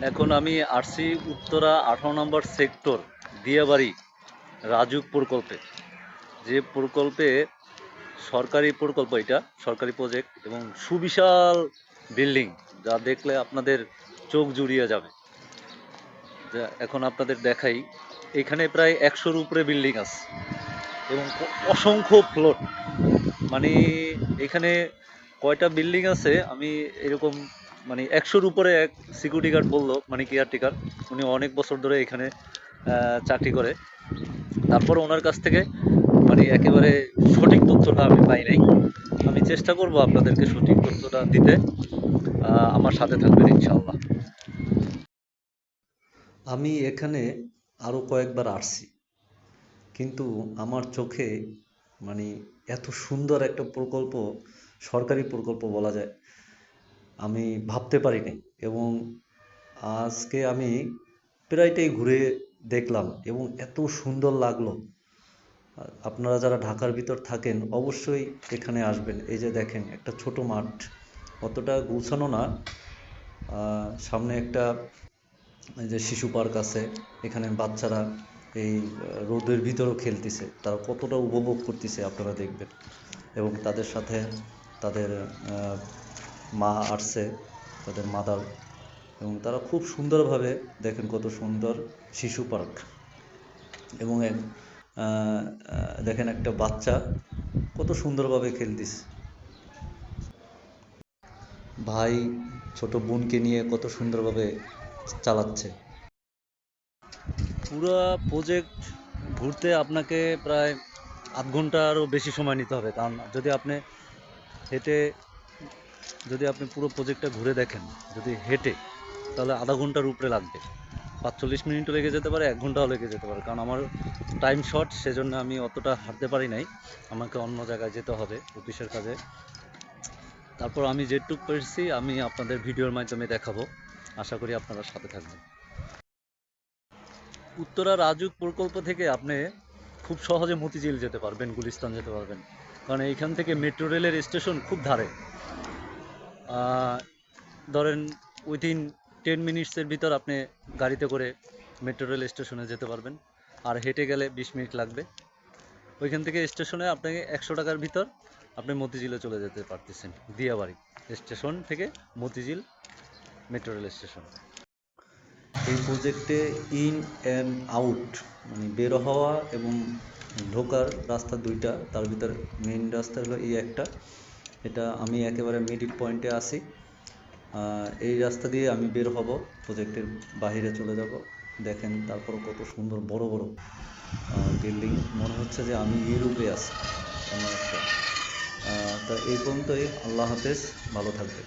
এখন আমি আসছি উত্তরা 18 নম্বর সেক্টর দিয়াবাড়ি রাজুক প্রকল্পে। যে প্রকল্পে সরকারি প্রকল্প, এটা সরকারি প্রজেক্ট এবং সুবিশাল বিল্ডিং, যা দেখলে আপনাদের চোখ জুড়িয়ে যাবে। যা এখন আপনাদের দেখাই, এখানে প্রায় 100-র উপরে বিল্ডিং আছে এবং অসংখ্য ফ্লোর। মানে এখানে কয়টা বিল্ডিং আছে আমি এরকম, মানে 100-র উপরে এক সিকিউরিটি গার্ড বললো, মানে কেয়ারটেকার, উনি অনেক বছর ধরে এখানে চাকরি করে। তারপর ওনার কাছ থেকে মানে একেবারে সঠিক তথ্যটা আমি পাই নাই। আমি চেষ্টা করব আপনাদেরকে সঠিক তথ্যটা দিতে। আমার সাথে থাকবেন ইনশাআল্লাহ। আমি এখানে আরও কয়েকবার আসছি, কিন্তু আমার চোখে মানে এত সুন্দর একটা প্রকল্প, সরকারি প্রকল্প বলা যায়, আমি ভাবতে পারিনি। এবং আজকে আমি প্রায়টাই ঘুরে দেখলাম এবং এত সুন্দর লাগলো। আপনারা যারা ঢাকার ভিতর থাকেন অবশ্যই এখানে আসবেন। এই যে দেখেন, একটা ছোট মাঠ, অতটা গুছানো না। সামনে একটা এই যে শিশু পার্ক আছে, এখানে বাচ্চারা এই রোদের ভিতরেও খেলতেছে, তারা কতটা উপভোগ করতেছে আপনারা দেখবেন। এবং তাদের সাথে তাদের মা আসছে, তাদের মাদার, এবং তারা খুব সুন্দরভাবে, দেখেন কত সুন্দর শিশু পার্ক। এবং দেখেন একটা বাচ্চা কত সুন্দরভাবে খেলতেছে, ভাই ছোট বোনকে নিয়ে কত সুন্দরভাবে চালাচ্ছে। পুরো প্রজেক্ট ঘুরতে আপনাকে প্রায় আধ ঘন্টারও বেশি সময় নিতে হবে, কারণ হেঁটে যদি আপনি পুরো প্রজেক্টটা ঘুরে দেখেন, যদি হেঁটে, তাহলে আধা ঘন্টার উপরে লাগবে। 45 মিনিটও লেগে যেতে পারে, 1 ঘন্টাও লেগে যেতে পারে, কারণ আমার টাইম শর্ট, সেজন্য আমি অতটা হাঁটতে পারি নাই। আমাকে অন্য জায়গায় যেতে হবে অফিসের কাজে। তারপর আমি যেটুক পেরেছি আমি আপনাদের ভিডিওর মাধ্যমে দেখাবো। আশা করি আপনারা সাথে থাকবেন। উত্তরা রাজুক প্রকল্প থেকে আপনি খুব সহজে মতিঝিল যেতে পারবেন, গুলিস্তান যেতে পারবেন, কারণ এইখান থেকে মেট্রো রেলের স্টেশন খুব ধারে। ধরেন উইথিন 10 মিনিটসের ভিতর আপনি গাড়িতে করে মেট্রো রেল স্টেশনে যেতে পারবেন। আর হেঁটে গেলে 20 মিনিট লাগবে। ওইখান থেকে স্টেশনে আপনাকে 100 টাকার ভিতর আপনি মতিঝিলে চলে যেতে পারতেছেন। দিয়াবাড়ি স্টেশন থেকে মতিঝিল মেট্রো রেল স্টেশন। এই প্রজেক্টে ইন অ্যান্ড আউট, মানে বের হওয়া এবং ঢোকার রাস্তা দুইটা, তার ভিতর মেইন রাস্তা হলো এই একটা। এটা আমি একেবারে মিডিল পয়েন্টে আসি। এই রাস্তা দিয়ে আমি বের হব, প্রজেক্টের বাহিরে চলে যাব। দেখেন তারপর কত সুন্দর বড় বড় বিল্ডিং, মনে হচ্ছে যে আমি ইউরোপে আছি এমন একটা। তা এই পর্যন্তই। আল্লাহ হাফেজ, ভালো থাকবেন।